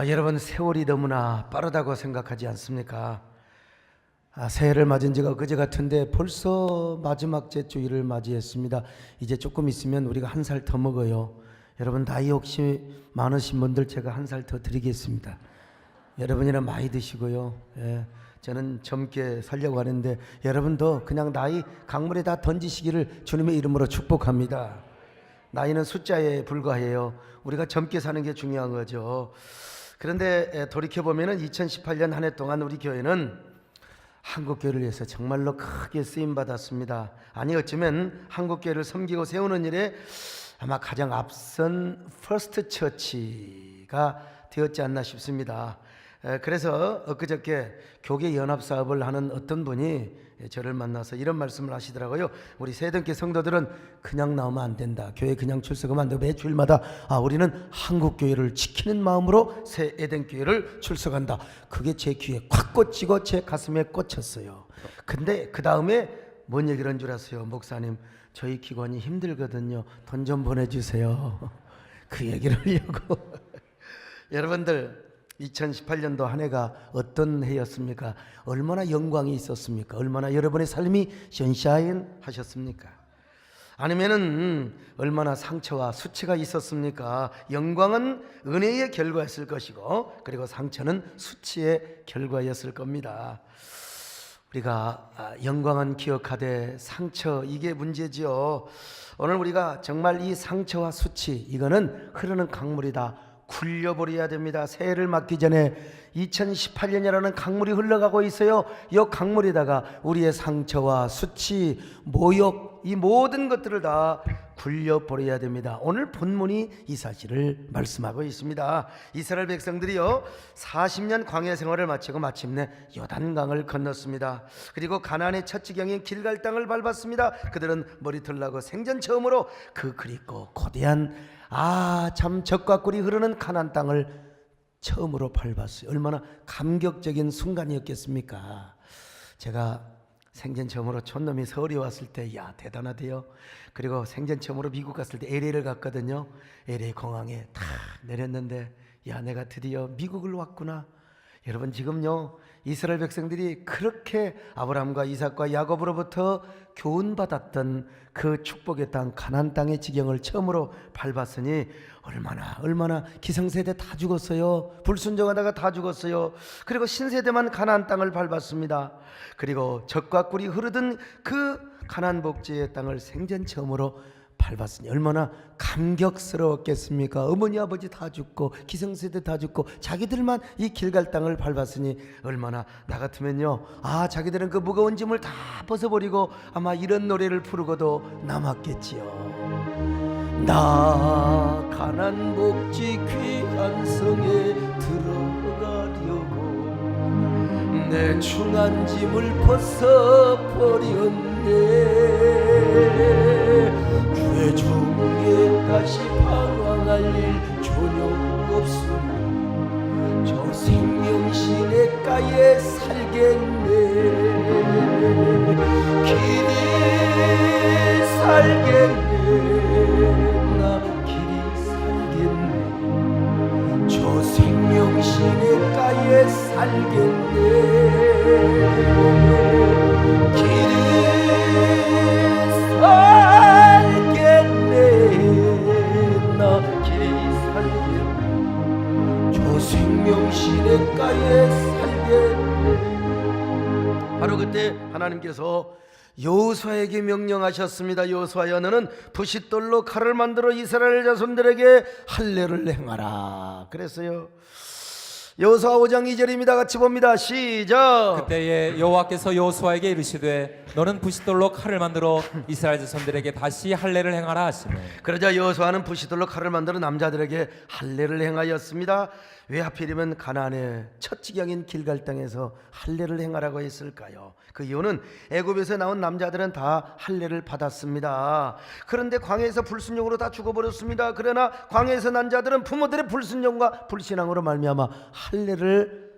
여러분, 세월이 너무나 빠르다고 생각하지 않습니까? 새해를 맞은 지가 그제 같은데 벌써 마지막 주일을 맞이했습니다. 이제 조금 있으면 우리가 한 살 더 먹어요. 여러분, 나이 혹시 많으신 분들 제가 한 살 더 드리겠습니다. 여러분이나 많이 드시고요. 저는 젊게 살려고 하는데 여러분도 그냥 나이 강물에 다 던지시기를 주님의 이름으로 축복합니다. 나이는 숫자에 불과해요. 우리가 젊게 사는 게 중요한 거죠. 그런데 돌이켜보면 2018년 한 해 동안 우리 교회는 한국교회를 위해서 정말로 크게 쓰임받았습니다. 아니, 어쩌면 한국교회를 섬기고 세우는 일에 아마 가장 앞선 퍼스트 처치가 되었지 않나 싶습니다. 그래서 엊그저께 교계 연합 사업을 하는 어떤 분이 저를 만나서 이런 말씀을 하시더라고요. 우리 세등교 성도들은 그냥 나오면 안 된다. 교회 그냥 출석하면 안 되고 매주일마다 우리는 한국교회를 지키는 마음으로 새 에덴교회를 출석한다. 그게 제 귀에 콱 꽂히고 제 가슴에 꽂혔어요. 근데 그 다음에 뭔 얘기를 한 줄 아세요? 목사님, 저희 기관이 힘들거든요. 돈 좀 보내주세요. 그 얘기를 하려고. 여러분들, 2018년도 한 해가 어떤 해였습니까? 얼마나 영광이 있었습니까? 얼마나 여러분의 삶이 션샤인 하셨습니까? 아니면은 얼마나 상처와 수치가 있었습니까? 영광은 은혜의 결과였을 것이고, 그리고 상처는 수치의 결과였을 겁니다. 우리가 영광은 기억하되 상처, 이게 문제지요. 오늘 우리가 정말 이 상처와 수치, 이거는 흐르는 강물이다, 굴려버려야 됩니다. 새해를 맞기 전에 2018년이라는 강물이 흘러가고 있어요. 이 강물에다가 우리의 상처와 수치, 모욕, 이 모든 것들을 다 굴려버려야 됩니다. 오늘 본문이 이 사실을 말씀하고 있습니다. 이스라엘 백성들이요 40년 광야 생활을 마치고 마침내 요단강을 건넜습니다. 그리고 가나안의 첫 지경인 길갈 땅을 밟았습니다. 그들은 머리털 나고 생전 처음으로 그 그립고 거대한 참 젖과 꿀이 흐르는 가나안 땅을 처음으로 밟았어요. 얼마나 감격적인 순간이었겠습니까? 제가 생전 처음으로 촌놈이 서울에 왔을 때 대단하대요. 그리고 생전 처음으로 미국 갔을 때 LA를 갔거든요. LA 공항에 탁 내렸는데 내가 드디어 미국을 왔구나. 여러분, 지금요 이스라엘 백성들이 그렇게 아브라함과 이삭과 야곱으로부터 교훈받았던 그 축복의 땅 가나안 땅의 지경을 처음으로 밟았으니 얼마나 기성세대 다 죽었어요. 불순종하다가 다 죽었어요. 그리고 신세대만 가나안 땅을 밟았습니다. 그리고 젖과 꿀이 흐르던 그 가나안 복지의 땅을 생전 처음으로 밟았으니 얼마나 감격스러웠겠습니까? 어머니 아버지 다 죽고 기성세대 다 죽고 자기들만 이 길갈 땅을 밟았으니 얼마나, 나 같으면요 자기들은 그 무거운 짐을 다 벗어버리고 아마 이런 노래를 부르고도 남았겠지요. 나 가난 복지 귀한 성에 들어가려고 내 중한 짐을 벗어버렸네. 그 중에 다시 방황할 일 전혀 없으니 저 생명신의 가에 살겠네. 길이 살겠네. 나 길이 살겠네. 저 생명신의 가에 살겠네. 길이 생명신의 가에 살겠네. 바로 그때 하나님께서 여호수아에게 명령하셨습니다. 여호수아야, 너는 부싯돌로 칼을 만들어 이스라엘 자손들에게 할례를 행하라. 그랬어요. 여호수아 5장 2절입니다. 같이 봅니다. 시작. 그때에 여호와께서 여호수아에게 이르시되 너는 부싯돌로 칼을 만들어 이스라엘 자손들에게 다시 할례를 행하라 하시매. 그러자 여호수아는 부싯돌로 칼을 만들어 남자들에게 할례를 행하였습니다. 왜 하필이면 가나안의 첫 지경인 길갈 땅에서 할례를 행하라고 했을까요? 그 이유는 애굽에서 나온 남자들은 다 할례를 받았습니다. 그런데 광야에서 불순종으로 다 죽어버렸습니다. 그러나 광야에서 난 자들은 부모들의 불순종과 불신앙으로 말미암아 할례를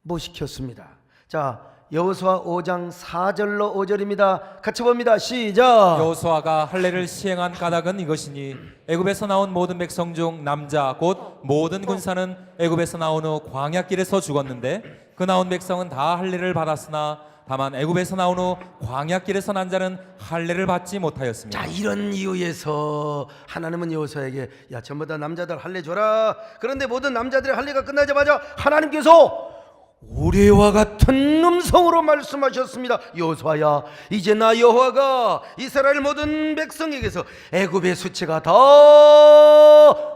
못 시켰습니다. 자, 여호수아 5장 4절로 5절입니다. 같이 봅니다. 시작. 여호수아가 할례를 시행한 까닭은 이것이니 애굽에서 나온 모든 백성 중 남자 곧 모든 군사는 애굽에서 나온 후 광야길에서 죽었는데 그 나온 백성은 다 할례를 받았으나 다만 애굽에서 나온 후 광야길에서 난 자는 할례를 받지 못하였습니다. 자, 이런 이유에서 하나님은 여호수아에게 야, 전부 다 남자들 할례 줘라. 그런데 모든 남자들의 할례가 끝나자마자 하나님께서 우레와 같은 음성으로 말씀하셨습니다. 여호수아야, 이제 나 여호와가 이스라엘 모든 백성에게서 애굽의 수치가 다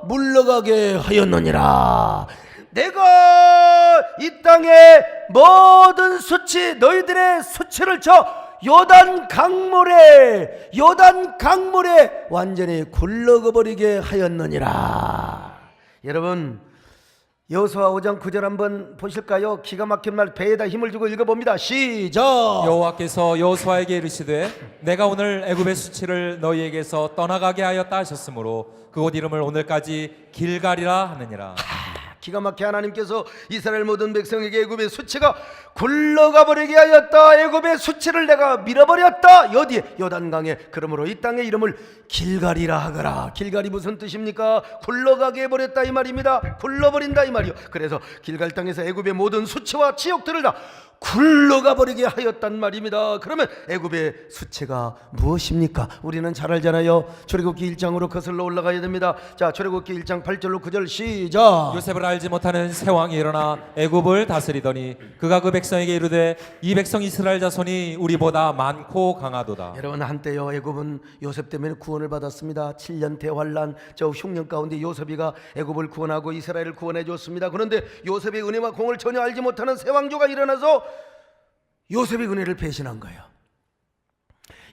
물러가게 하였느니라. 내가 이 땅의 모든 수치, 너희들의 수치를 저 요단 강물에 완전히 굴러버리게 하였느니라. 여러분, 여호수아 5장 9절 한번 보실까요? 기가 막힌 말 배에다 힘을 주고 읽어봅니다. 시작. 여호와께서 여호수아에게 이르시되 내가 오늘 애굽의 수치를 너희에게서 떠나가게 하였다 하셨으므로 그곳 이름을 오늘까지 길갈이라 하느니라. 기가 막혀 하나님께서 이스라엘 모든 백성에게 애굽의 수치가 굴러가 버리게 하였다. 애굽의 수치를 내가 밀어버렸다. 어디에? 요단강에. 그러므로 이 땅의 이름을 길갈이라 하거라. 길갈이 무슨 뜻입니까? 굴러가게 해버렸다 이 말입니다. 굴러버린다 이 말이요. 그래서 길갈 땅에서 애굽의 모든 수치와 지옥들을 다 굴러가 버리게 하였단 말입니다. 그러면 애굽의 수치가 무엇입니까? 우리는 잘 알잖아요. 출애굽기 1장으로 거슬러 올라가야 됩니다. 자, 출애굽기 1장 8절로 9절 시작. 요셉을 알지 못하는 새 왕이 일어나 애굽을 다스리더니 그가 그 백성에게 이르되 이 백성 이스라엘 자손이 우리보다 많고 강하도다. 여러분, 한때요 애굽은 요셉 때문에 구원을 받았습니다. 7년 대환란 저 흉년 가운데 요셉이가 애굽을 구원하고 이스라엘을 구원해 줬습니다. 그런데 요셉의 은혜와 공을 전혀 알지 못하는 새 왕조가 일어나서 요셉의 은혜를 배신한 거예요.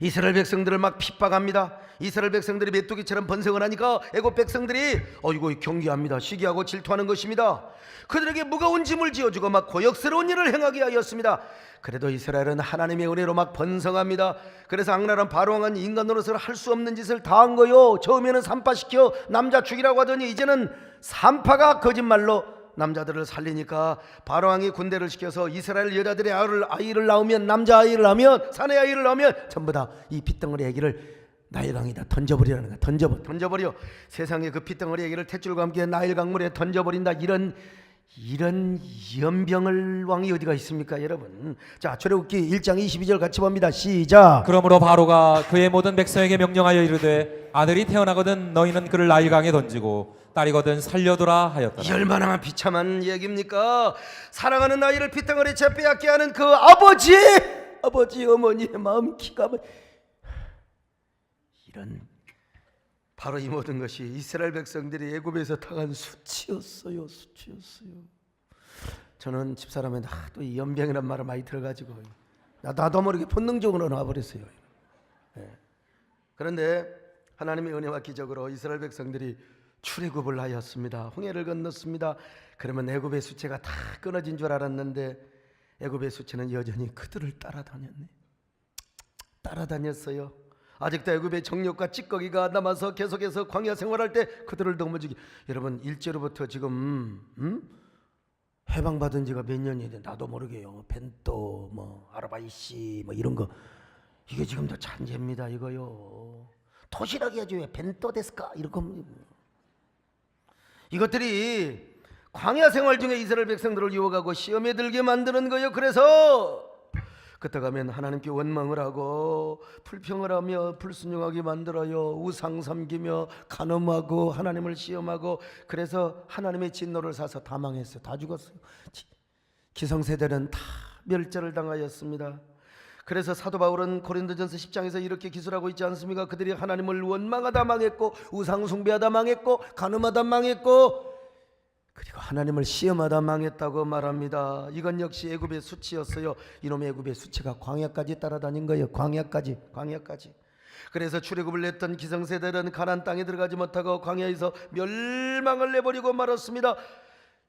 이스라엘 백성들을 막 핍박합니다. 이스라엘 백성들이 메뚜기처럼 번성을 하니까 애굽 백성들이 이거 경계합니다. 시기하고 질투하는 것입니다. 그들에게 무거운 짐을 지어주고 막 고역스러운 일을 행하게 하였습니다. 그래도 이스라엘은 하나님의 은혜로 막 번성합니다. 그래서 악랄한 바로왕은 인간 노릇을 할 수 없는 짓을 다 한 거요. 처음에는 산파시켜 남자 죽이라고 하더니 이제는 산파가 거짓말로 남자들을 살리니까 바로왕이 군대를 시켜서 이스라엘 여자들의 아이를 낳으면, 남자아이를 낳으면, 사내 아이를 낳으면 전부 다 이 핏덩어리 아기를 나일강에다 던져버리라는 거야. 던져버려. 세상에 그 핏덩어리 아기를 탯줄과 함께 나일 강물에 던져버린다. 이런 연병을 왕이 어디가 있습니까, 여러분? 자, 출애굽기 1장 22절 같이 봅니다. 시작. 그러므로 바로가 그의 모든 백성에게 명령하여 이르되 아들이 태어나거든 너희는 그를 나일강에 던지고 딸이거든 살려두라 하였더라. 이 얼마나 비참한 얘기입니까? 사랑하는 아이를 핏덩어리에 빼앗게 하는 그 아버지 어머니의 마음 기가 이런 바로 이 모든 것이 이스라엘 백성들이 애굽에서 당한 수치였어요. 저는 집사람한테 하도 이 연병이란 말을 많이 들어가지고 나도 모르게 본능적으로 나와버렸어요. 그런데 하나님의 은혜와 기적으로 이스라엘 백성들이 출애굽을 하였습니다. 홍해를 건넜습니다. 그러면 애굽의 수치가 다 끊어진 줄 알았는데 애굽의 수치는 여전히 그들을 따라다녔어요. 아직도 애굽의 정욕과 찌꺼기가 남아서 계속해서 광야 생활할 때 그들을 넘어지기. 여러분, 일제로부터 지금 해방받은 지가 몇 년이 돼. 나도 모르게요. 벤또 아르바이시 이런 거 이게 지금 다 잔재입니다. 이거요. 도시락이 아주 왜 벤또 데스까 이런 거. 이것들이 광야 생활 중에 이스라엘 백성들을 유혹하고 시험에 들게 만드는 거예요. 그래서 그때 가면 하나님께 원망을 하고 불평을 하며 불순종하게 만들어요. 우상 섬기며 간음하고 하나님을 시험하고. 그래서 하나님의 진노를 사서 다 망했어요. 다 죽었어요. 기성세대는 다 멸절을 당하였습니다. 그래서 사도 바울은 고린도전서 10장에서 이렇게 기술하고 있지 않습니까? 그들이 하나님을 원망하다 망했고 우상 숭배하다 망했고 간음하다 망했고 그리고 하나님을 시험하다 망했다고 말합니다. 이건 역시 애굽의 수치였어요. 이놈의 애굽의 수치가 광야까지 따라다닌 거예요. 광야까지. 그래서 출애굽을 냈던 기성세대는 가나안 땅에 들어가지 못하고 광야에서 멸망을 내버리고 말았습니다.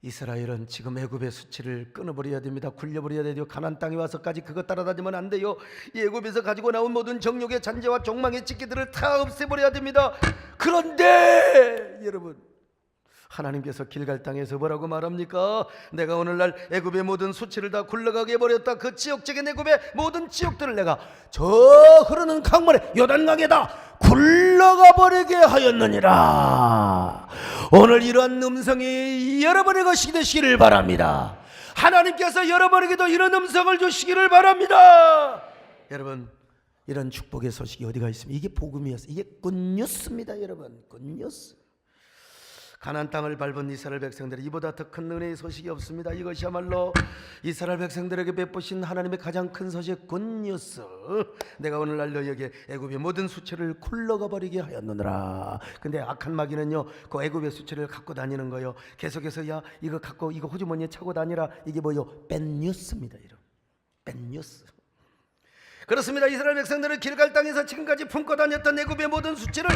이스라엘은 지금 애굽의 수치를 끊어버려야 됩니다. 굴려버려야 돼요. 가나안 땅에 와서까지 그것 따라다니면 안 돼요. 이 애굽에서 가지고 나온 모든 정욕의 잔재와 종망의 찌꺼기들을 다 없애버려야 됩니다. 그런데 여러분, 하나님께서 길갈 땅에서 뭐라고 말합니까? 내가 오늘날 애굽의 모든 수치를 다 굴러가게 해버렸다. 그 지역적인 애굽의 모든 지역들을 내가 저 흐르는 강물에 요단강에다 굴러가 버리게 하였느니라. 오늘 이러한 음성이 여러분의 것이 되시기를 바랍니다. 하나님께서 여러분에게도 이런 음성을 주시기를 바랍니다. 여러분, 이런 축복의 소식이 어디가 있습니까? 이게 복음이었어요. 이게 굿뉴스입니다. 여러분, 굿뉴스. 가나안 땅을 밟은 이스라엘 백성들이 이보다 더 큰 은혜의 소식이 없습니다. 이것이야말로 이스라엘 백성들에게 베푸신 하나님의 가장 큰 소식, 굿뉴스. 내가 오늘날 너희에게 애굽의 모든 수치를 굴러가 버리게 하였느니라. 근데 악한 마귀는요, 그 애굽의 수치를 갖고 다니는 거요. 계속해서 야 이거 갖고 이거 호주머니에 차고 다니라. 이게 뭐요? 뺀뉴스입니다. 이런 뺀뉴스. 그렇습니다. 이스라엘 백성들은 길갈 땅에서 지금까지 품고 다녔던 애굽의 모든 수치를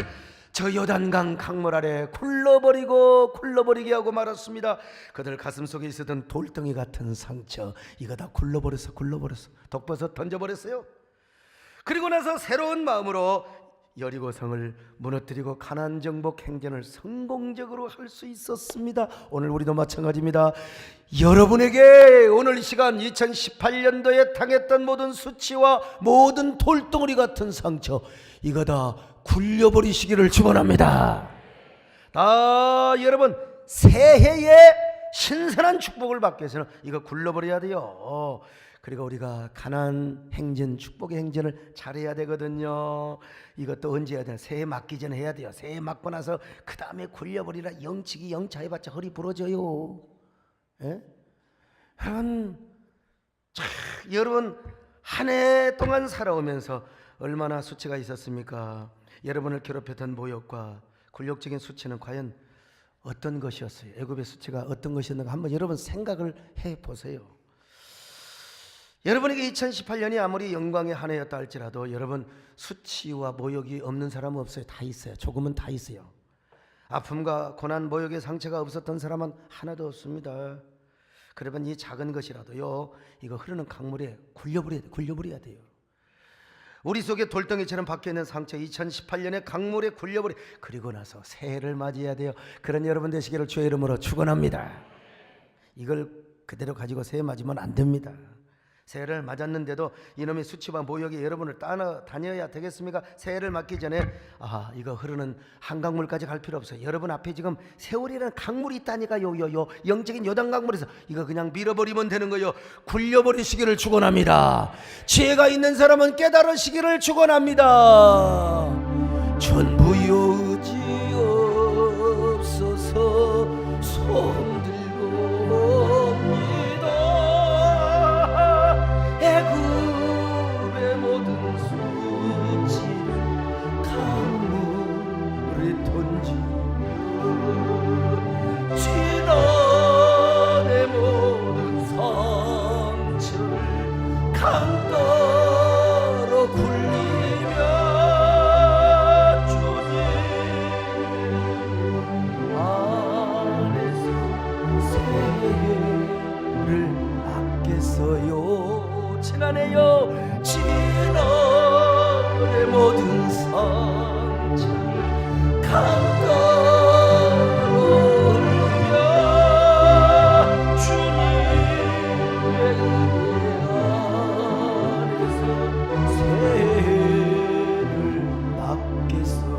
저 요단강 강물 아래 굴러버리게 하고 말았습니다. 그들 가슴 속에 있었던 돌덩이 같은 상처, 이거 다 굴러버렸어. 독버섯 던져버렸어요. 그리고 나서 새로운 마음으로 여리고성을 무너뜨리고 가나안 정복 행전을 성공적으로 할 수 있었습니다. 오늘 우리도 마찬가지입니다. 여러분에게 오늘 이 시간 2018년도에 당했던 모든 수치와 모든 돌덩어리 같은 상처, 이거 다 굴려버리시기를 축원합니다. 다 여러분 새해에 신선한 축복을 받기 위해서는 이거 굴러버려야 돼요. 그리고 우리가 가나안 행전, 축복의 행전을 잘해야 되거든요. 이것도 언제 해야 되나? 새해 맞기 전에 해야 돼요. 새해 맞고 나서 그 다음에 굴려버리라. 영치기 영차 해봤자 허리 부러져요. 예? 여러분 한 해 동안 살아오면서 얼마나 수치가 있었습니까? 여러분을 괴롭혔던 모욕과 굴욕적인 수치는 과연 어떤 것이었어요? 애굽의 수치가 어떤 것이었는가 한번 여러분 생각을 해보세요. 여러분에게 2018년이 아무리 영광의 한 해였다 할지라도 여러분 수치와 모욕이 없는 사람은 없어요. 다 있어요. 조금은 다 있어요. 아픔과 고난, 모욕의 상처가 없었던 사람은 하나도 없습니다. 그러면 이 작은 것이라도요, 이거 흐르는 강물에 굴려버려야 돼요. 우리 속에 돌덩이처럼 박혀있는 상처, 2018년에 강물에 굴려버려. 그리고 나서 새해를 맞이해야 돼요. 그런 여러분 되시기를 주의 이름으로 축원합니다. 이걸 그대로 가지고 새해 맞으면 안 됩니다. 새해를 맞았는데도 이놈의 수치와 모욕이 여러분을 따라다녀야 되겠습니까? 새해를 맞기 전에 이거 흐르는 한강물까지 갈 필요 없어요. 여러분 앞에 지금 세월이라는 강물이 있다니까요. 영적인 요단 강물에서 이거 그냥 밀어버리면 되는 거요. 굴려버리시기를 축원합니다. 지혜가 있는 사람은 깨달으시기를 축원합니다. 전부여 의지없어서 손 들고 애굽의 모든 수치를 강물에 던지고 지난의 모든 상처를 강가로 굴리며 주님 안에서 새해를 맞겠어요. 지난해요, 지난해 모든 상처를 강가로 흘려 주님의 은혜 안에서 새해를 맞겠어요.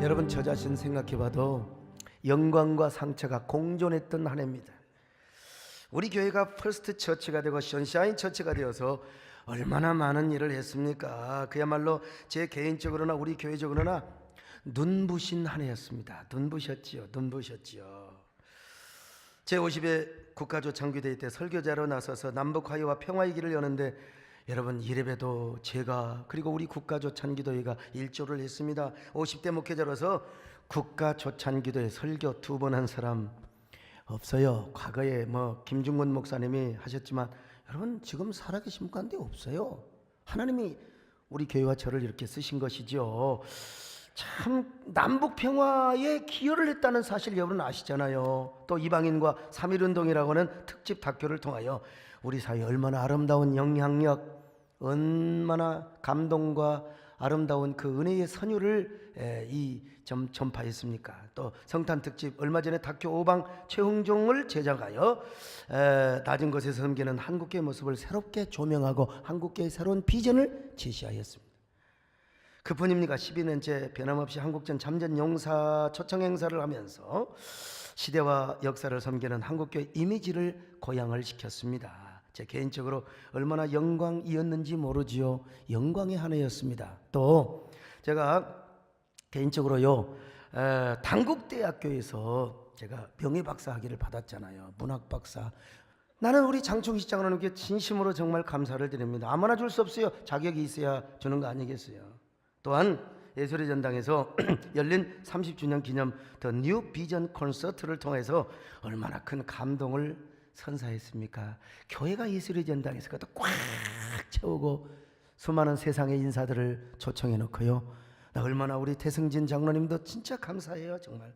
여러분 저 자신 생각해봐도 영광과 상처가 공존했던 한 해입니다. 우리 교회가 퍼스트 처치가 되고 선샤인 처치가 되어서 얼마나 많은 일을 했습니까? 그야말로 제 개인적으로나 우리 교회적으로나 눈부신 한 해였습니다. 눈부셨지요. 제50회 국가조창기대회 때 설교자로 나서서 남북화해와 평화의 길을 여는데 여러분 이래봬도 제가 그리고 우리 국가조찬기도회가 일조를 했습니다. 50대 목회자로서 국가조찬기도회 설교 2번 한 사람 없어요. 과거에 김중곤 목사님이 하셨지만 여러분 지금 살아계신 분 가운데 없어요. 하나님이 우리 교회와 저를 이렇게 쓰신 것이죠. 참 남북 평화에 기여를 했다는 사실 여러분 아시잖아요. 또 이방인과 3.1운동이라고 하는 특집 다큐를 통하여 우리 사회에 얼마나 아름다운 영향력, 얼마나 감동과 아름다운 그 은혜의 선율을 전파했습니까? 또 성탄 특집 얼마 전에 다큐 오방 최흥종을 제작하여 낮은 곳에서 섬기는 한국교회 모습을 새롭게 조명하고 한국교회의 새로운 비전을 제시하였습니다. 그뿐입니까? 12년째 변함없이 한국전 잠전 용사 초청 행사를 하면서 시대와 역사를 섬기는 한국교회 이미지를 고양을 시켰습니다. 제 개인적으로 얼마나 영광이었는지 모르지요. 영광의 한 해였습니다. 또 제가 개인적으로요, 단국대학교에서 제가 명예박사 학위를 받았잖아요. 문학박사. 나는 우리 장충식 장로님께 진심으로 정말 감사를 드립니다. 아무나 줄 수 없어요. 자격이 있어야 주는 거 아니겠어요. 또한 예술의 전당에서 열린 30주년 기념 더 뉴 비전 콘서트를 통해서 얼마나 큰 감동을 선사했습니까? 교회가 예술의 전당에서 그것도 꽉 채우고 수많은 세상의 인사들을 초청해 놓고요. 나 얼마나 우리 태승진 장로님도 진짜 감사해요. 정말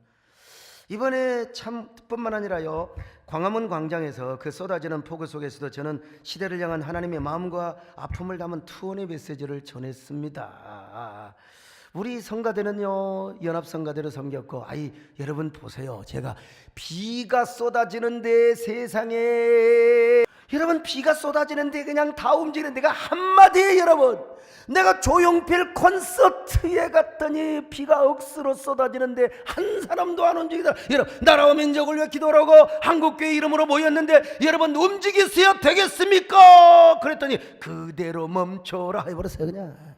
이번에 참 뿐만 아니라요, 광화문 광장에서 그 쏟아지는 폭우 속에서도 저는 시대를 향한 하나님의 마음과 아픔을 담은 투혼의 메시지를 전했습니다. 우리 성가대는요, 연합성가대로 섬겼고, 여러분 보세요. 제가 비가 쏟아지는데 세상에, 여러분 비가 쏟아지는데 그냥 다 움직이는 데가 한마디에, 여러분 내가 조용필 콘서트에 갔더니 비가 억수로 쏟아지는데 한 사람도 안 움직이더라. 여러분 나라와 민족을 위해 기도하고 한국교회 이름으로 모였는데 여러분 움직이셔야 되겠습니까? 그랬더니 그대로 멈춰라 해버렸어요. 그냥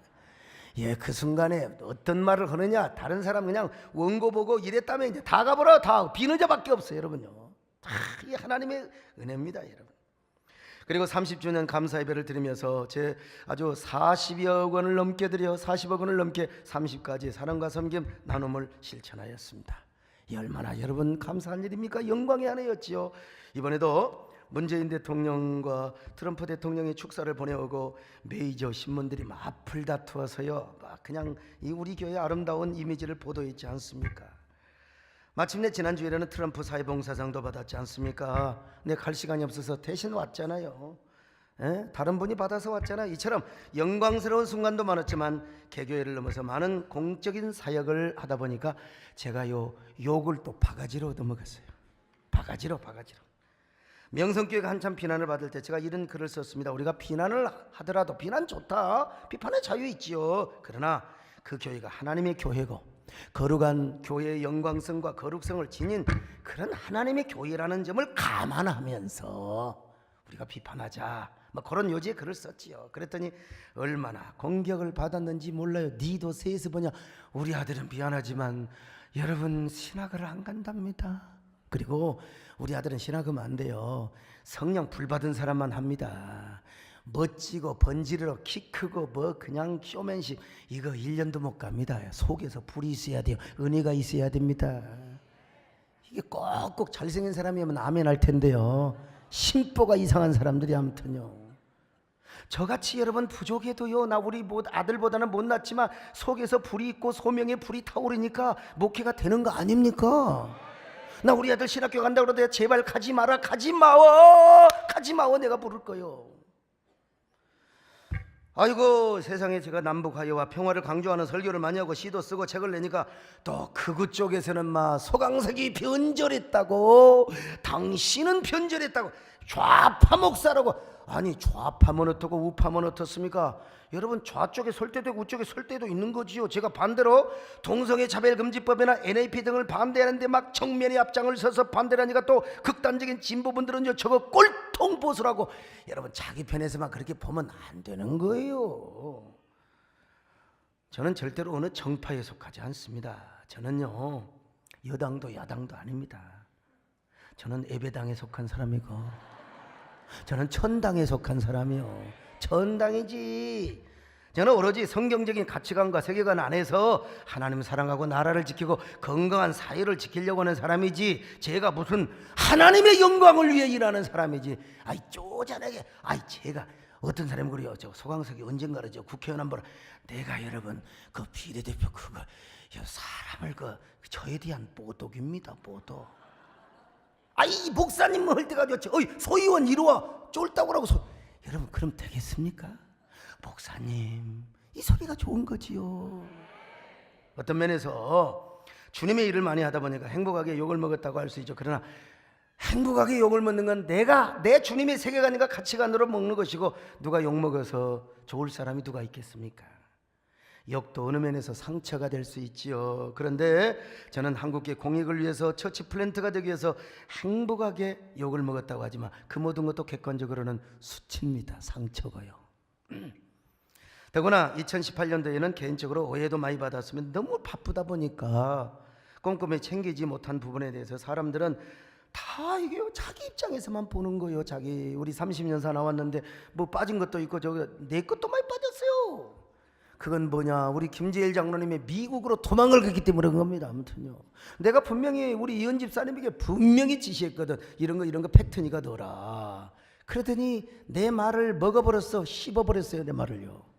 그 순간에 어떤 말을 하느냐, 다른 사람 그냥 원고 보고 이랬다면 이제 다 가버려. 다 비는 자밖에 없어요. 여러분요, 이 하나님의 은혜입니다. 여러분. 그리고 30주년 감사 예배를 드리면서 제 아주 40여 원을 넘게 드려 40억 원을 넘게 30가지 사랑과 섬김 나눔을 실천하였습니다. 이 얼마나 여러분 감사한 일입니까? 영광의 한 해였지요. 이번에도 문재인 대통령과 트럼프 대통령의 축사를 보내오고 메이저 신문들이 막 앞을 다투어서요, 막 그냥 이 우리 교회의 아름다운 이미지를 보도했지 않습니까? 마침내 지난주에는 트럼프 사회봉사상도 받았지 않습니까? 내 갈 시간이 없어서 대신 왔잖아요. 다른 분이 받아서 왔잖아요. 이처럼 영광스러운 순간도 많았지만 개교회를 넘어서 많은 공적인 사역을 하다 보니까 제가 욕을 또 바가지로 얻어먹었어요. 바가지로. 명성교회가 한참 비난을 받을 때 제가 이런 글을 썼습니다. 우리가 비난을 하더라도 비난 좋다, 비판의 자유 있지요. 그러나 그 교회가 하나님의 교회고 거룩한 교회의 영광성과 거룩성을 지닌 그런 하나님의 교회라는 점을 감안하면서 우리가 비판하자, 그런 요지의 글을 썼지요. 그랬더니 얼마나 공격을 받았는지 몰라요. 니도 세에서 보냐. 우리 아들은 미안하지만 여러분 신학을 안 간답니다. 그리고 우리 아들은 신학하면 안 돼요. 성령 불 받은 사람만 합니다. 멋지고 번지르르 키 크고 그냥 쇼맨십 이거 1년도 못 갑니다. 속에서 불이 있어야 돼요. 은혜가 있어야 됩니다. 이게 꼭꼭 잘생긴 사람이면 아멘 할 텐데요, 심보가 이상한 사람들이 아무튼요, 저같이 여러분 부족해도요, 나 우리 아들보다는 못났지만 속에서 불이 있고 소명의 불이 타오르니까 목회가 되는 거 아닙니까? 나 우리 아들 신학교 간다고 그러더니 제발 가지 마라. 가지 마워 내가 부를 거요. 아이고 세상에, 제가 남북화해와 평화를 강조하는 설교를 많이 하고 시도 쓰고 책을 내니까 또 극우 쪽에서는 소강석이 변절했다고, 당신은 변절했다고, 좌파 목사라고. 아니 좌파면 어떻고 우파면 어떻습니까? 여러분 좌쪽에 설 때도 있고 우쪽에 설 때도 있는 거지요. 제가 반대로 동성애 차별금지법이나 NAP 등을 반대하는데 막 정면에 앞장을 서서 반대를 하니까 또 극단적인 진보분들은 저거 꼴통 보수라고. 여러분 자기 편에서만 그렇게 보면 안 되는 거예요. 저는 절대로 어느 정파에 속하지 않습니다. 저는요 여당도 야당도 아닙니다. 저는 예배당에 속한 사람이고 저는 천당에 속한 사람이요. 천당이지. 저는 오로지 성경적인 가치관과 세계관 안에서 하나님 사랑하고 나라를 지키고 건강한 사회를 지키려고 하는 사람이지, 제가 무슨 하나님의 영광을 위해 일하는 사람이지. 쪼잔하게. 제가 어떤 사람이 그래요. 저 소강석이 언젠가는 저 국회의원 한번 내가 여러분 그 비례대표 그거 사람을 저에 대한 뽀독입니다. 뽀독. 이 목사님 할 때가 좋지. 소의원 이리와 쫄다고 하고 여러분 그럼 되겠습니까? 목사님 이 소리가 좋은 거지요. 어떤 면에서 주님의 일을 많이 하다 보니까 행복하게 욕을 먹었다고 할 수 있죠. 그러나 행복하게 욕을 먹는 건 내가 내 주님의 세계관과 가치관으로 먹는 것이고, 누가 욕 먹어서 좋을 사람이 누가 있겠습니까? 욕도 어느 면에서 상처가 될 수 있지요. 그런데 저는 한국의 공익을 위해서, 처치 플랜트가 되기 위해서 행복하게 욕을 먹었다고 하지만 그 모든 것도 객관적으로는 수치입니다. 상처고요. 더구나 2018년도에는 개인적으로 오해도 많이 받았으면, 너무 바쁘다 보니까 꼼꼼히 챙기지 못한 부분에 대해서 사람들은 다 이게 자기 입장에서만 보는 거예요. 자기 우리 30년사 나왔는데 뭐 빠진 것도 있고 저기 내 것도 많이 빠졌어요. 그건 뭐냐, 우리 김재일 장로님이 미국으로 도망을 갔기 때문에 그런 겁니다. 아무튼요, 내가 분명히 우리 이은 집사님에게 분명히 지시했거든. 이런 거 팩트니까 넣어라. 그러더니 내 말을 먹어버렸어. 씹어버렸어요, 내 말을요.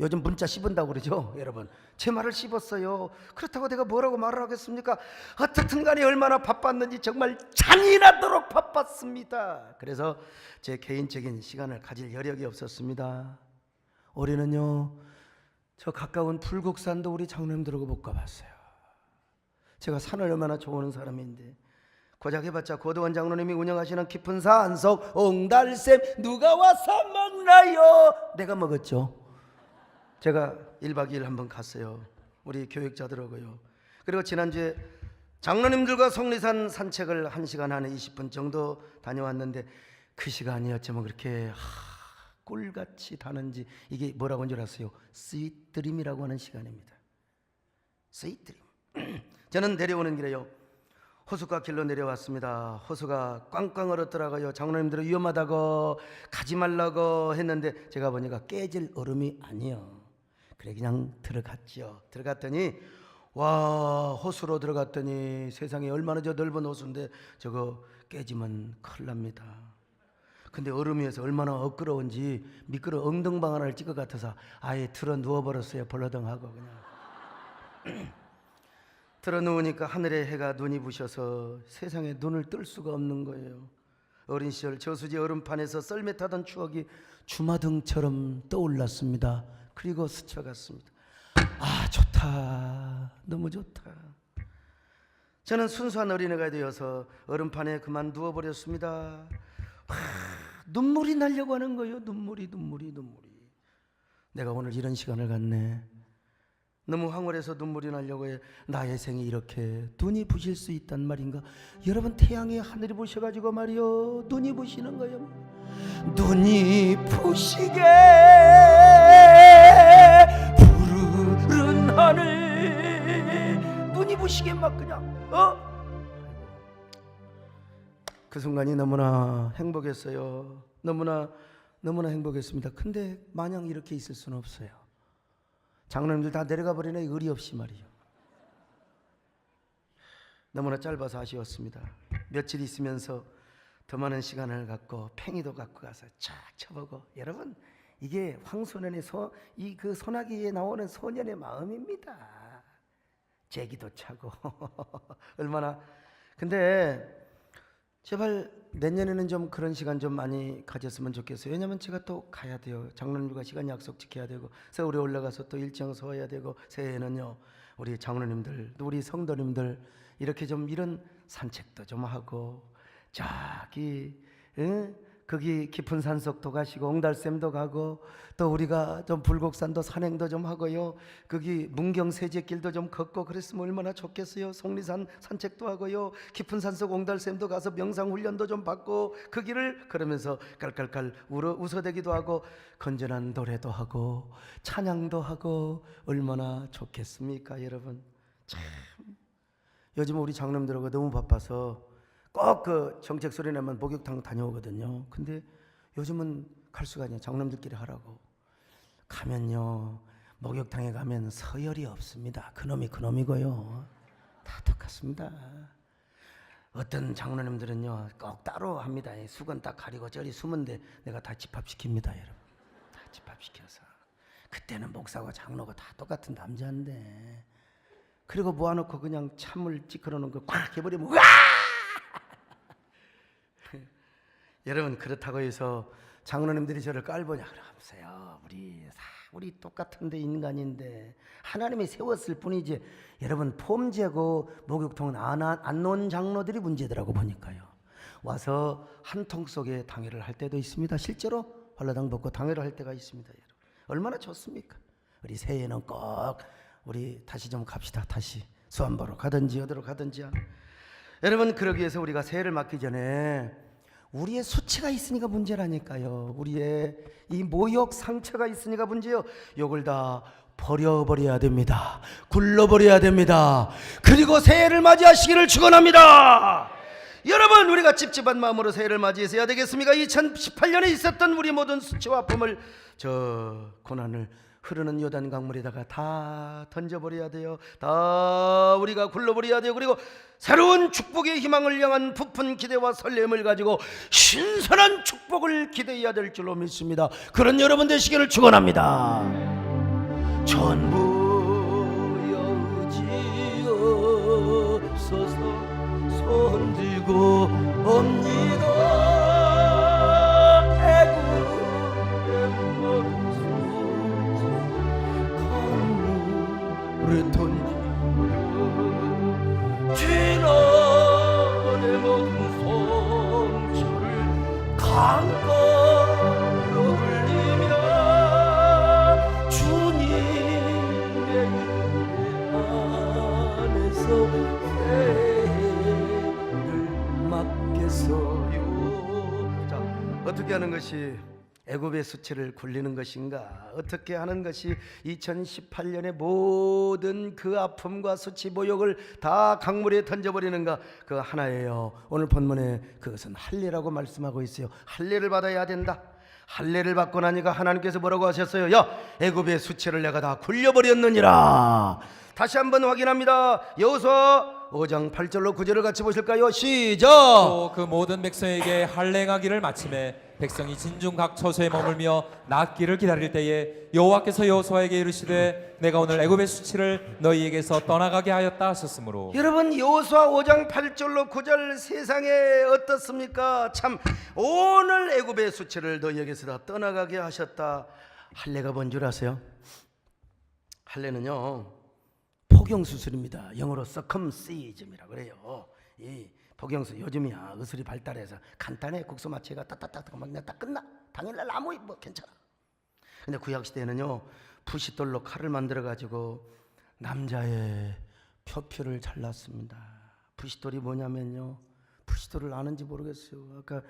요즘 문자 씹은다고 그러죠, 여러분. 제 말을 씹었어요. 그렇다고 내가 뭐라고 말을 하겠습니까? 어떻든 간에 얼마나 바빴는지 정말 잔인하도록 바빴습니다. 그래서 제 개인적인 시간을 가질 여력이 없었습니다. 올해는요, 저 가까운 불국산도 우리 장로님들하고 못 가봤어요. 제가 산을 얼마나 좋아하는 사람인데, 고작 해봤자 고도원 장로님이 운영하시는 깊은 산속 옹달샘 누가 와서 먹나요? 내가 먹었죠. 제가 1박 2일 한번 갔어요. 우리 교육자들하고요. 그리고 지난주에 장로님들과 속리산 산책을 1시간 한 20분 정도 다녀왔는데, 그 시간이 어쩌면 그렇게 꿀같이 다는지, 이게 뭐라고 하는 줄 아세요? 스윗드림이라고 하는 시간입니다. 스윗드림. 저는 내려오는 길에요, 호숫가 길로 내려왔습니다. 호수가 꽝꽝 얼었더라고요. 장로님들은 위험하다고 가지 말라고 했는데 제가 보니까 깨질 얼음이 아니요. 그래 그냥 들어갔죠. 들어갔더니 와, 호수로 들어갔더니 세상에 얼마나 저 넓은 호수인데 저거 깨지면 큰일 납니다. 근데 얼음 위에서 얼마나 엇끄러운지 미끄러 엉덩방 하나를 찍을 것 같아서 아예 틀어 누워버렸어요. 벌러덩하고 그냥. 틀어 누우니까 하늘에 해가 눈이 부셔서 세상에 눈을 뜰 수가 없는 거예요. 어린 시절 저수지 얼음판에서 썰매 타던 추억이 주마등처럼 떠올랐습니다. 그리고 스쳐갔습니다. 아, 좋다. 너무 좋다. 저는 순수한 어린애가 되어서 얼음판에 그만 누워버렸습니다. 눈물이 나려고 하는 거예요. 눈물이. 내가 오늘 이런 시간을 갖네. 너무 황홀해서 눈물이 나려고 해. 나의 생이 이렇게 눈이 부실 수 있단 말인가? 여러분, 태양이 하늘이 부셔가지고 말이요, 눈이 부시는 거예요. 눈이 부시게 푸르른 하늘, 눈이 부시게 막 그냥 그 순간이 너무나 행복했어요. 너무나 행복했습니다. 근데 마냥 이렇게 있을 수는 없어요. 장로님들 다 내려가 버리네, 의리 없이 말이요. 너무나 짧아서 아쉬웠습니다. 며칠 있으면서 더 많은 시간을 갖고 팽이도 갖고 가서 쫙 쳐보고, 여러분, 이게 황소년의 이 그 소나기에 나오는 소년의 마음입니다. 제기도 차고 얼마나. 근데 제발 내년에는 좀 그런 시간 좀 많이 가졌으면 좋겠어요. 왜냐하면 제가 또 가야 돼요. 장로님들과 시간 약속 지켜야 되고, 서울에 올라가서 또 일정 서야 되고, 새해에는요 우리 장로님들 또 우리 성도님들 이렇게 좀 이런 산책도 좀 하고, 저기 거기 깊은 산속도 가시고 옹달샘도 가고, 또 우리가 좀 불곡산도 산행도 좀 하고요, 거기 문경 세제길도 좀 걷고 그랬으면 얼마나 좋겠어요. 속리산 산책도 하고요, 깊은 산속 옹달샘도 가서 명상 훈련도 좀 받고, 그 길을 걸으면서 깔깔깔 웃어대기도 하고 건전한 노래도 하고 찬양도 하고 얼마나 좋겠습니까, 여러분. 참 요즘 우리 장로님들하고 너무 바빠서 꼭 그 정책 소리 나면 목욕탕 다녀오거든요. 근데 요즘은 갈 수가 아니에요. 장로님들끼리 하라고 가면요, 목욕탕에 가면 서열이 없습니다. 그놈이고요. 다 똑같습니다. 어떤 장로님들은요 꼭 따로 합니다. 수건 딱 가리고 저리 숨은데 내가 다 집합시킵니다, 여러분. 다 집합시켜서. 그때는 목사고 장로고 다 똑같은 남자인데, 그리고 모아놓고 그냥 찬물 찌그러놓은 거 꽉 해버리면 우와! 여러분, 그렇다고 해서 장로님들이 저를 깔보냐 그러면서요, 우리 우리 똑같은데 인간인데 하나님이 세웠을 뿐이지. 여러분 폼제고 목욕통은 안 놓은 장로들이 문제더라고 보니까요. 와서 한 통 속에 당회를 할 때도 있습니다. 실제로 활라당 벗고 당회를 할 때가 있습니다. 여러분 얼마나 좋습니까? 우리 새해에는 꼭 우리 다시 좀 갑시다. 다시 수안보러 가든지 어디로 가든지. 여러분 그러기 위해서 우리가 새해를 맞기 전에 우리의 수치가 있으니까 문제라니까요. 우리의 이 모욕 상처가 있으니까 문제요. 요걸 다 버려버려야 됩니다. 굴러버려야 됩니다. 그리고 새해를 맞이하시기를 축원합니다. 여러분 우리가 찝찝한 마음으로 새해를 맞이해서 해야 되겠습니까? 2018년에 있었던 우리 모든 수치와 아픔을, 저 고난을 흐르는 요단 강물에다가 다 던져버려야 돼요. 다 우리가 굴러버려야 돼요. 그리고 새로운 축복의 희망을 향한 부푼 기대와 설렘을 가지고 신선한 축복을 기대해야 될 줄로 믿습니다. 그런 여러분 되시기를 축원합니다. 전부 여지없어서 손들고 옵니다. 강물에 던지고 지난해 모든 성취를 강가로 흘리며 주님의 은혜 안에서 새해를 맞겠어요. 자, 어떻게 하는 것이 애굽의 수치를 굴리는 것인가? 어떻게 하는 것이 2018년의 모든 그 아픔과 수치 모욕을 다 강물에 던져버리는가? 그 하나예요. 오늘 본문에 그것은 할례라고 말씀하고 있어요. 할례를 받아야 된다. 할례를 받고 나니까 하나님께서 뭐라고 하셨어요? 야, 애굽의 수치를 내가 다 굴려버렸느니라. 다시 한번 확인합니다. 여호수아 5장 8절로 9절을 같이 보실까요? 시작. 또 그 모든 백성에게 할례하기를 마침에 백성이 진중 각 처소에 머물며 낫기를 기다릴 때에 여호와께서 여호수아에게 이르시되 내가 오늘 애굽의 수치를 너희에게서 떠나가게 하였다 하셨으므로. 여러분 여호수아 5장 8절로 9절 세상에 어떻습니까? 참 오늘 애굽의 수치를 너희에게서 다 떠나가게 하셨다. 할례가 뭔 줄 아세요? 할례는요 포경수술입니다. 영어로 circumcision이라고 그래요. 이 포경수 요즘이야 의술이 발달해서 간단해. 국소 마취가 따따따따 막 그냥 딱 끝나. 당일날 아무 뭐 괜찮아. 근데 구약 시대에는요 부싯돌로 칼을 만들어 가지고 남자의 표피를 잘랐습니다. 부싯돌이 뭐냐면요, 부싯돌을 아는지 모르겠어요. 아까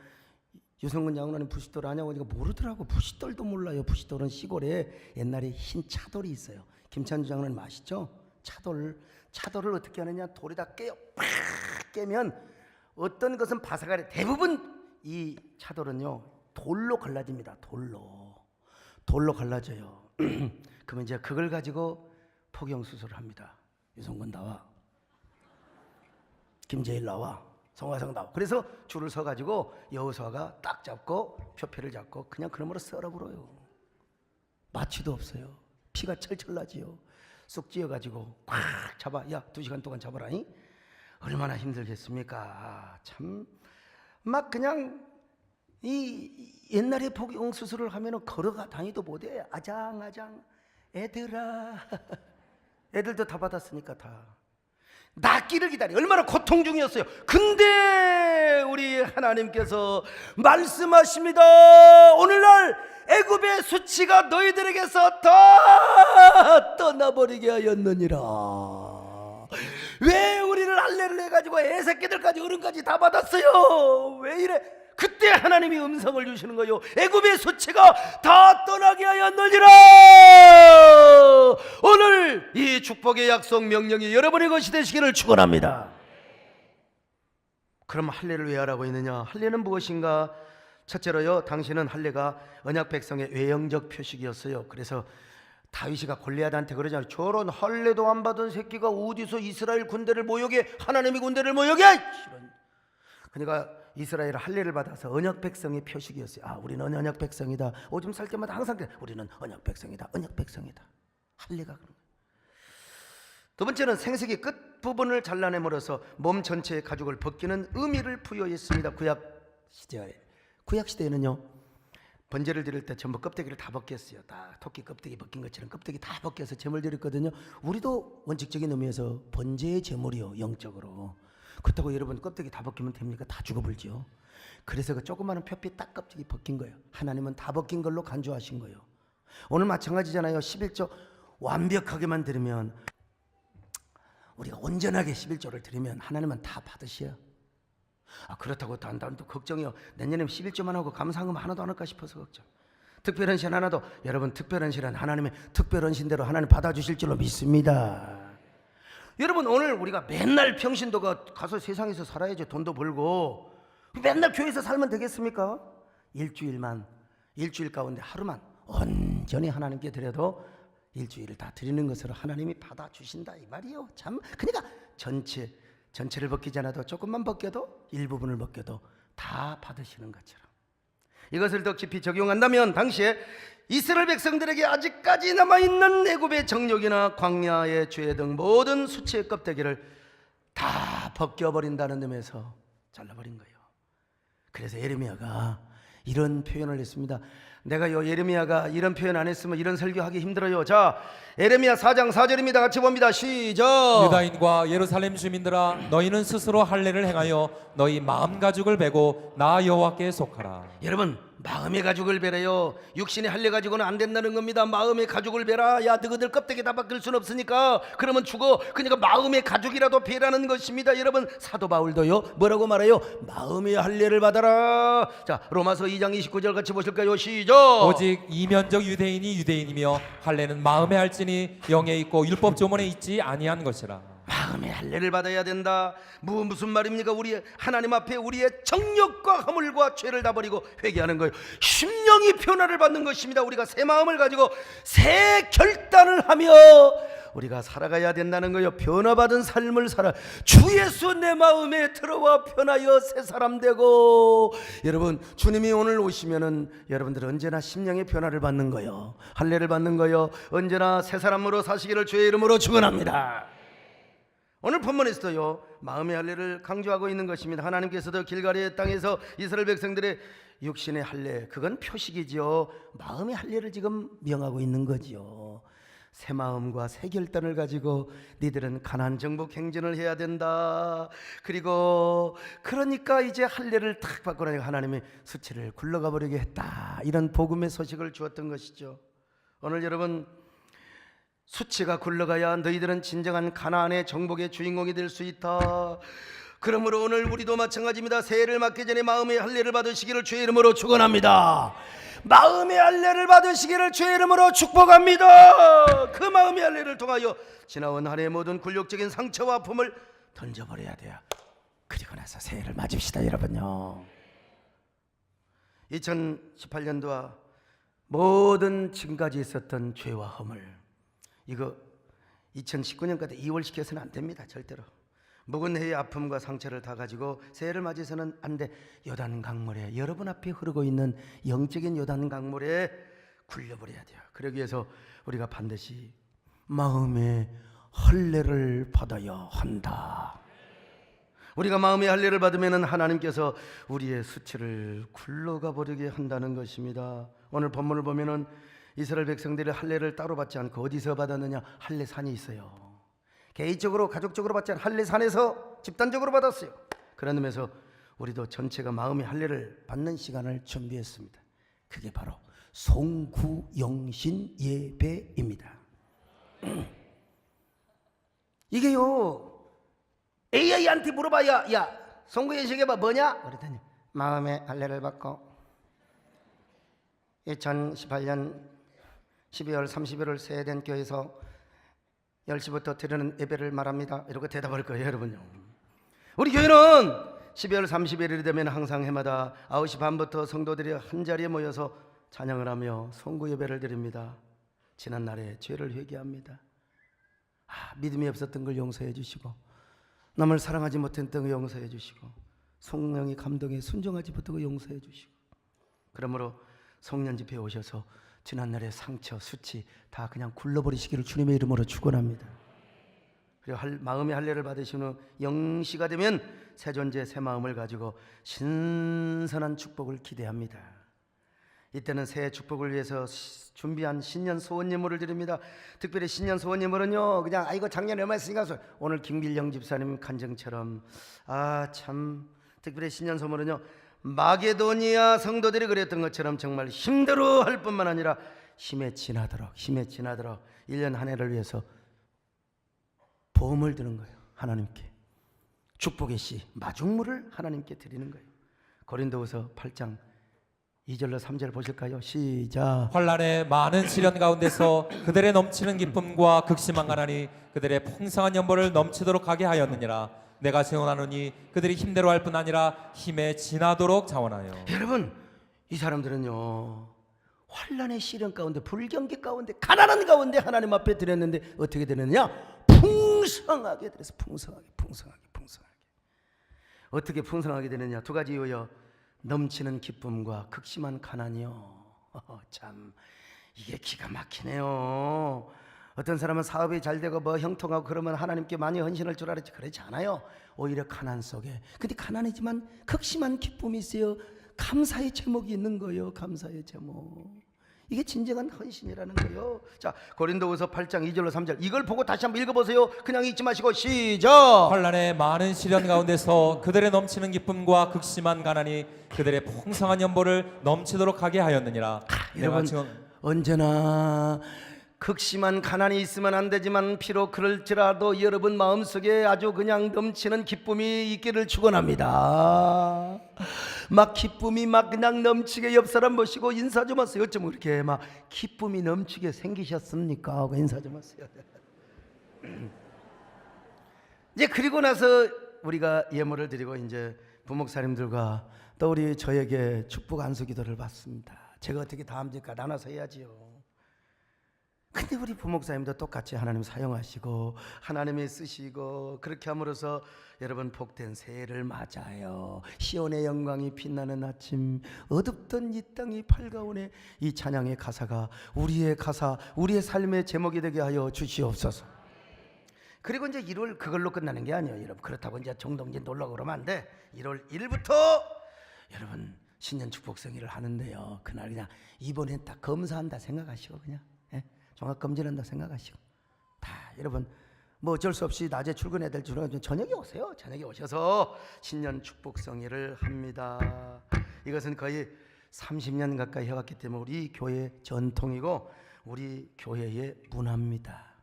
유성근 장로님 부싯돌 아냐고 하니까 모르더라고. 부싯돌도 몰라요. 부싯돌은 시골에 옛날에 흰 차돌이 있어요. 김찬주 장로님 아시죠? 차돌을 어떻게 하느냐, 돌에다 깨요. 팍 깨면 어떤 것은 바삭하게, 대부분 이 차돌은요 돌로 갈라집니다. 돌로 갈라져요. 그러면 이제 그걸 가지고 포경 수술을 합니다. 유성근 나와, 김재일 나와, 성화상 나와. 그래서 줄을 서 가지고 여호수아가 딱 잡고 표피를 잡고 그냥 그놈으로 썰어버려요. 마취도 없어요. 피가 철철 나지요. 쑥 찌어가지고 꽉 잡아. 야, 2시간 동안 잡아라니. 얼마나 힘들겠습니까? 참 막 그냥 이 옛날에 포경 수술을 하면은 걸어가 다니도 못해. 아장아장. 애들아, 애들도 다 받았으니까 다 낫기를 기다려. 얼마나 고통 중이었어요. 근데 우리 하나님께서 말씀하십니다. 오늘날 애굽의 수치가 너희들에게서 다 떠나버리게 하였느니라. 왜 우리를 할례를 해가지고 애새끼들까지 어른까지 다 받았어요? 왜 이래? 그때 하나님이 음성을 주시는 거예요. 애굽의 수치가 다 떠나게 하였느니라. 오늘 이 축복의 약속 명령이 여러분의 것이 되시기를 축원합니다. 그럼 할례를 왜 하라고 했느냐? 할례는 무엇인가? 첫째로요, 당시는 할례가 언약 백성의 외형적 표식이었어요. 그래서 다윗이가 골리앗한테 그러잖아요. 저런 할례도 안 받은 새끼가 어디서 이스라엘 군대를 모욕해? 하나님이 군대를 모욕해? 그러니까 이스라엘 할례를 받아서 언약 백성의 표식이었어요. 아, 우리는 언약 백성이다. 오줌 쌀 때마다 항상 그래. 우리는 언약 백성이다. 언약 백성이다. 할례가 그런 거예요. 두 번째는 생식의 끝 부분을 잘라내므로써 몸 전체의 가죽을 벗기는 의미를 부여했습니다. 구약 시대에는요 번제를 드릴 때 전부 껍데기를 다 벗겼어요. 다 토끼 껍데기 벗긴 것처럼 껍데기 다 벗겨서 제물 드렸거든요. 우리도 원칙적인 의미에서 번제의 제물이요, 영적으로. 그렇다고 여러분 껍데기 다 벗기면 됩니까? 다 죽어불죠. 그래서 그 조그마한 표피 딱 껍데기 벗긴 거예요. 하나님은 다 벗긴 걸로 간주하신 거예요. 오늘 마찬가지잖아요. 11조 완벽하게만 드리면, 우리가 온전하게 11조를 드리면 하나님은 다 받으셔요. 그렇다고 또 걱정이요. 내년에 11조만 하고 감사한금 하나도 안 할까 싶어서 걱정. 특별한 신 하나도, 여러분 특별한 신은 하나님의 특별한 신대로 하나님 받아주실 줄로 믿습니다. 여러분 오늘 우리가 맨날 평신도가 가서 세상에서 살아야죠. 돈도 벌고. 맨날 교회에서 살면 되겠습니까? 일주일 가운데 하루만 온전히 하나님께 드려도 일주일을 다 드리는 것으로 하나님이 받아주신다 이 말이요. 참, 그러니까 전체를 벗기지 않아도 조금만 벗겨도, 일부분을 벗겨도 다 받으시는 것처럼 이것을 더 깊이 적용한다면 당시에 이스라엘 백성들에게 아직까지 남아있는 애굽의 정욕이나 광야의 죄 등 모든 수치의 껍데기를 다 벗겨버린다는 의미에서 잘라버린 거예요. 그래서 예레미야가 이런 표현을 했습니다. 내가요, 예레미야가 이런 표현 안 했으면 이런 설교하기 힘들어요. 자, 예레미야 4장 4절입니다. 같이 봅니다. 시작. 유다인과 예루살렘 주민들아, 너희는 스스로 할례를 행하여 너희 마음 가죽을 베고 나 여호와께 속하라. 여러분, 마음의 가죽을 베래요. 육신의 할례 가지고는 안 된다는 겁니다. 마음의 가죽을 베라. 야, 너희들 껍데기 다 벗길 수는 없으니까 그러면 죽어. 그러니까 마음의 가죽이라도 베라는 것입니다. 여러분, 사도 바울도요, 뭐라고 말해요? 마음의 할례를 받아라. 자, 로마서 2장 29절 같이 보실까요? 시작. 오직 이면적 유대인이 유대인이며 할례는 마음에 할지니 영에 있고 율법 조문에 있지 아니한 것이라. 마음의 할례를 받아야 된다. 무슨 말입니까? 우리 하나님 앞에 우리의 정욕과 허물과 죄를 다 버리고 회개하는 거예요. 심령이 변화를 받는 것입니다. 우리가 새 마음을 가지고 새 결단을 하며 우리가 살아가야 된다는 거예요. 변화받은 삶을 살아. 주 예수 내 마음에 들어와 변하여 새 사람 되고. 여러분, 주님이 오늘 오시면은 여러분들 언제나 심령의 변화를 받는 거예요. 할례를 받는 거예요. 언제나 새 사람으로 사시기를 주의 이름으로 축원합니다. 오늘 본문에서도요, 마음의 할례를 강조하고 있는 것입니다. 하나님께서도 길가리의 땅에서 이스라엘 백성들의 육신의 할례, 그건 표식이죠. 마음의 할례를 지금 명하고 있는 거지요. 새 마음과 새 결단을 가지고 니들은 가나안 정복 행진을 해야 된다. 그리고 그러니까 이제 할례를 탁 받고 나니까 하나님의 수치를 굴러가 버리게 했다. 이런 복음의 소식을 주었던 것이죠. 오늘 여러분, 수치가 굴러가야 너희들은 진정한 가나안의 정복의 주인공이 될 수 있다. 그러므로 오늘 우리도 마찬가지입니다. 새해를 맞기 전에 마음의 할례를 받으시기를 주의 이름으로 축원합니다. 마음의 할례를 받으시기를 주의 이름으로 축복합니다. 그 마음의 할례를 통하여 지나온 한 해의 모든 굴욕적인 상처와 아픔을 던져버려야 돼요. 그리고 나서 새해를 맞읍시다, 여러분요. 2018년도와 모든 지금까지 있었던 죄와 허물, 이거 2019년까지 이월시켜서는 안 됩니다. 절대로. 묵은 해의 아픔과 상처를 다 가지고 새해를 맞이해서는 안 돼. 요단 강물에, 여러분 앞에 흐르고 있는 영적인 요단 강물에 굴려버려야 돼요. 그러기 위해서 우리가 반드시 마음의 할례를 받아야 한다. 우리가 마음의 할례를 받으면 하나님께서 우리의 수치를 굴러가 버리게 한다는 것입니다. 오늘 본문을 보면은 이스라엘 백성들이 할례를 따로 받지 않고 어디서 받았느냐? 할례산이 있어요. 개인적으로, 가족적으로 받지 않고 할례산에서 집단적으로 받았어요. 그런 의미에서 우리도 전체가 마음의 할례를 받는 시간을 준비했습니다. 그게 바로 송구영신 예배입니다. 이게요, AI한테 물어봐야, 야, 송구영신 예배 뭐냐? 그랬더니 마음의 할례를 받고 2018년 12월 30일을 새해된 교회에서 10시부터 드리는 예배를 말합니다. 이렇게 대답할 거예요, 여러분요. 우리 교회는 12월 30일이 되면 항상 해마다 9시 반부터 성도들이 한자리에 모여서 찬양을 하며 송구 예배를 드립니다. 지난날의 죄를 회개합니다. 믿음이 없었던 걸 용서해 주시고, 남을 사랑하지 못했던 걸 용서해 주시고, 성령이 감동에 순종하지 못한 걸 용서해 주시고, 그러므로 성년 집회에 오셔서 지난날의 상처, 수치 다 그냥 굴러버리시기를 주님의 이름으로 축원합니다. 그리고 마음의 할례를 받으신 후 영시가 되면 새 존재, 새 마음을 가지고 신선한 축복을 기대합니다. 이때는 새해 축복을 위해서 준비한 신년 소원 예물을 드립니다. 특별히 신년 소원 예물은요, 그냥 아이고 작년에 얼마 했으니까 오늘 김길영 집사님 간증처럼 참 특별히 신년 소원은요, 마게도니아 성도들이 그랬던 것처럼 정말 힘들어 할 뿐만 아니라 힘에 지나도록 1년 한 해를 위해서 보험을 드는 거예요. 하나님께 축복의 씨 마중물을 하나님께 드리는 거예요. 고린도후서 8장 2절로 3절 보실까요? 시작. 환란의 많은 시련 가운데서 그들의 넘치는 기쁨과 극심한 가난이 그들의 풍성한 연보를 넘치도록 하게 하였느니라. 내가 증언하노니 그들이 힘대로 뿐 아니라 힘에 지나도록 자원하여. 여러분, 이 사람들은요, 환란의 시련 가운데, 불경기 가운데, 가난한 가운데 하나님 앞에 드렸는데 어떻게 되느냐? 풍성하게 드려서 풍성하게. 어떻게 풍성하게 되느냐? 두 가지 이유요. 넘치는 기쁨과 극심한 가난이요. 참 이게 기가 막히네요. 어떤 사람은 사업이 잘 되고 뭐 형통하고 그러면 하나님께 많이 헌신할 줄 알았지, 그렇지 않아요. 오히려 가난 속에, 근데 가난이지만 극심한 기쁨이 있어요. 감사의 제목이 있는 거예요. 감사의 제목. 이게 진정한 헌신이라는 거예요. 자, 고린도후서 8장 2절로 3절 이걸 보고 다시 한번 읽어보세요. 그냥 읽지 마시고 시작. 환란의 많은 시련 가운데서 그들의 넘치는 기쁨과 극심한 가난이 그들의 풍성한 연보를 넘치도록 하게 하였느니라. 여러분, 언제나 극심한 가난이 있으면 안 되지만 비록 그럴지라도 여러분 마음속에 아주 그냥 넘치는 기쁨이 있기를 축원합니다. 막 기쁨이 막 그냥 넘치게 옆 사람 보시고 인사 좀 하세요. 어쩜 그렇게 막 기쁨이 넘치게 생기셨습니까? 하고 인사 좀 하세요. 이제 그리고 나서 우리가 예물을 드리고 이제 부목사님들과 또 우리 저에게 축복 안수 기도를 받습니다. 제가 어떻게 다 합니까? 나눠서 해야지요. 근데 우리 부목사님도 똑같이 하나님 사용하시고 하나님이 쓰시고 그렇게 함으로써 여러분 복된 새해를 맞아요. 시온의 영광이 빛나는 아침, 어둡던 이 땅이 밝아오네. 이 찬양의 가사가 우리의 가사, 우리의 삶의 제목이 되게 하여 주시옵소서. 그리고 이제 1월 그걸로 끝나는 게 아니에요. 여러분, 그렇다고 이제 정동진 놀러 그러면 안 돼. 1월 1일부터 여러분 신년 축복성의를 하는데요, 그날 그냥 이번엔 딱 검사한다 생각하시고 그냥 종합검진한다 생각하시고 다 여러분 뭐 어쩔 수 없이 낮에 출근해야 될 줄은 저녁에 오세요. 저녁에 오셔서 신년 축복성의를 합니다. 이것은 거의 30년 가까이 해왔기 때문에 우리 교회 전통이고 우리 교회의 문화입니다.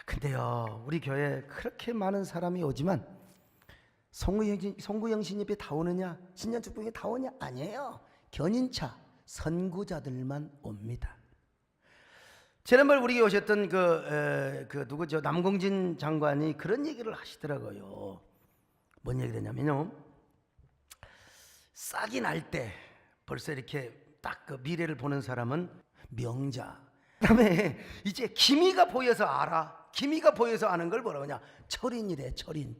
근데요, 우리 교회에 그렇게 많은 사람이 오지만 송구영신 예배 다 오느냐, 신년 축복이 다 오냐? 아니에요. 견인차 선구자들만 옵니다. 지난번 우리에게 오셨던 그 누구죠? 남공진 장관이 그런 얘기를 하시더라고요. 뭔 얘기를 했냐면요, 싹이 날 때 벌써 이렇게 딱 그 미래를 보는 사람은 명자. 그다음에 이제 기미가 보여서 알아. 기미가 보여서 아는 걸 뭐라고 하냐? 철인이래. 철인.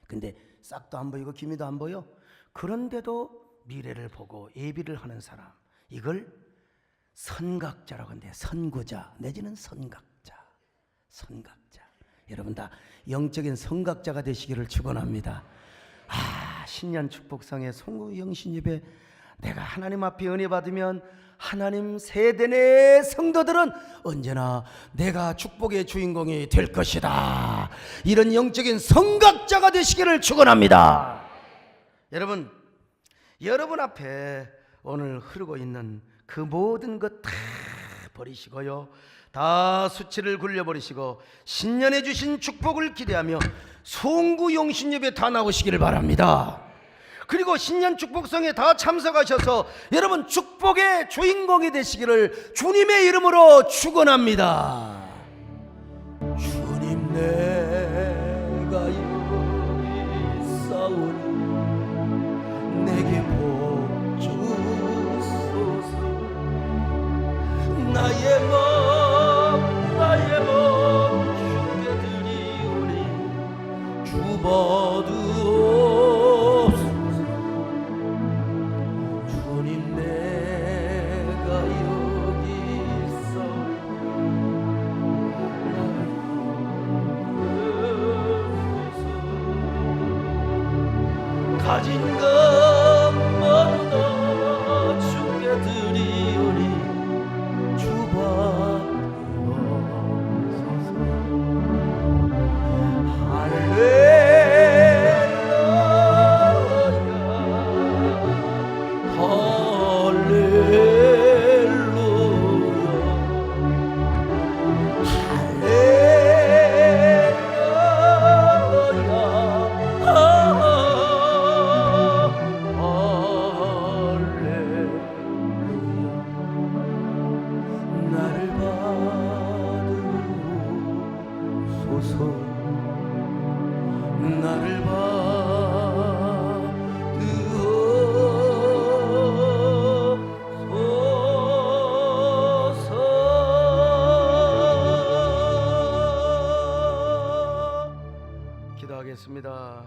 근데 싹도 안 보이고 기미도 안 보여. 그런데도 미래를 보고 예비를 하는 사람, 이걸 선각자라고 하는데, 선구자 내지는 선각자. 여러분 다 영적인 선각자가 되시기를 축원합니다. 신년 축복상의 송구영신 예배, 내가 하나님 앞에 은혜 받으면 하나님 세대 내 성도들은 언제나 내가 축복의 주인공이 될 것이다. 이런 영적인 선각자가 되시기를 축원합니다. 여러분 앞에 오늘 흐르고 있는 그 모든 것 다 버리시고요, 다 수치를 굴려버리시고 신년에 주신 축복을 기대하며 송구영신 예배 다 나오시기를 바랍니다. 그리고 신년 축복성에 다 참석하셔서 여러분 축복의 주인공이 되시기를 주님의 이름으로 축원합니다. 주님, 내가 여기 있사오니 내게 복 주소서. 나의 몸 주께 드리오니 주보두옵소서. 주님, 내가 여기 있어 가진 것 모두 다 주께 드리 기도하겠습니다.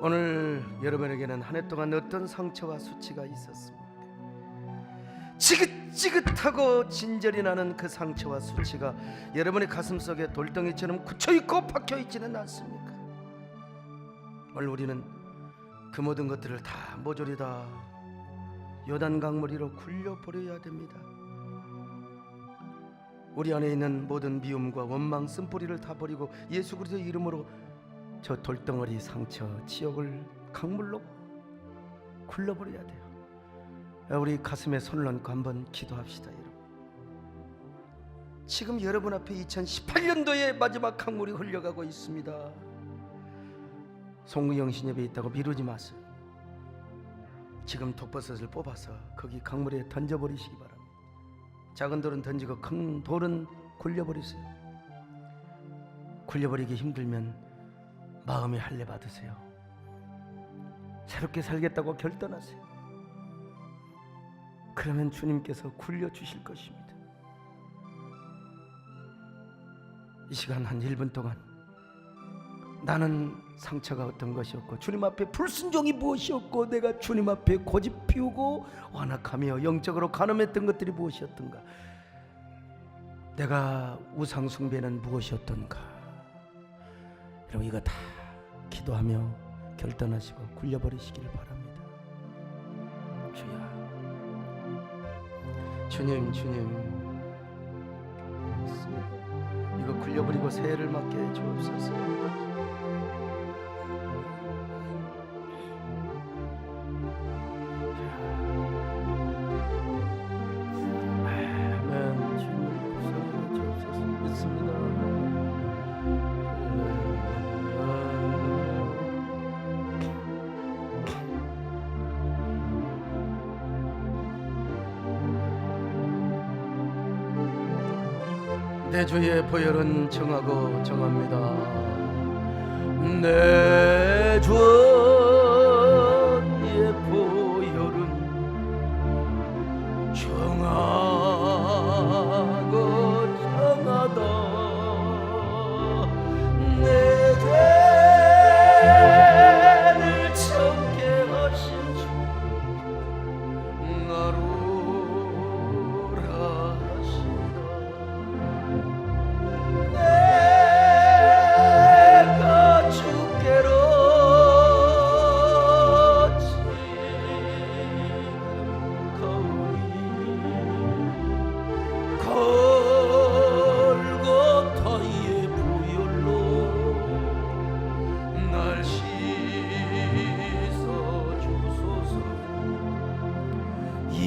오늘 여러분에게는 한 해 동안 어떤 상처와 수치가 있었습니까? 지긋지긋하고 진절이 나는 그 상처와 수치가 여러분의 가슴속에 돌덩이처럼 굳혀있고 박혀있지는 않습니까? 오늘 우리는 그 모든 것들을 다 모조리 다 요단 강물위로 굴려버려야 됩니다. 우리 안에 있는 모든 미움과 원망, 쓴뿌리를 다 버리고 예수 그리스도 이름으로 저 돌덩어리 상처, 지옥을 강물로 굴러버려야 돼요. 우리 가슴에 손을 얹고 한번 기도합시다. 여러분, 지금 여러분 앞에 2018년도의 마지막 강물이 흘러가고 있습니다. 송구영신 예배 있다고 미루지 마세요. 지금 독버섯을 뽑아서 거기 강물에 던져버리시기 바랍니다. 작은 돌은 던지고 큰 돌은 굴려버리세요. 굴려버리기 힘들면 마음의 할례 받으세요. 새롭게 살겠다고 결단하세요. 그러면 주님께서 굴려주실 것입니다. 이 시간 한 1분 동안 나는 상처가 어떤 것이었고 주님 앞에 불순종이 무엇이었고 내가 주님 앞에 고집 피우고 완악하며 영적으로 간음했던 것들이 무엇이었던가, 내가 우상 숭배는 무엇이었던가, 여러분 이거 다 기도하며 결단하시고 굴려버리시기를 바랍니다. 주야, 주님 이거 굴려버리고 새해를 맞게 해 주옵소서. 아멘. 주님 구성해 주옵소서. 믿습니다. 내 주의 보혈은 정하고 정합니다. 내 주의 보혈은 정하고 정하다. 내 죄를 정케 하신 주 나로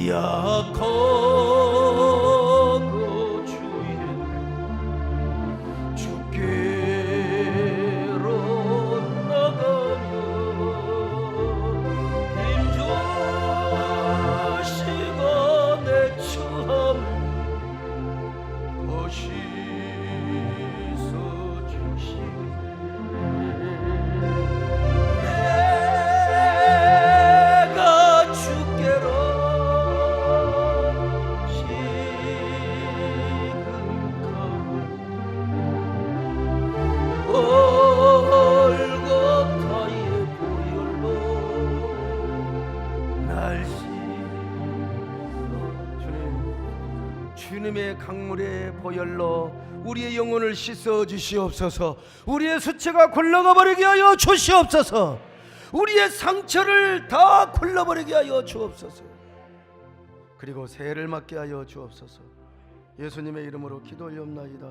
약하고 주의 주께로 나가며 힘주시고 내 처함 거시서 주시네. 내가 주께로 주님의 강물의 보혈로 우리의 영혼을 씻어 주시옵소서. 우리의 수치가 굴러가 버리게 하여 주시옵소서. 우리의 상처를 다 굴러버리게 하여 주옵소서. 그리고 새해를 맞게 하여 주옵소서. 예수님의 이름으로 기도 올리옵나이다.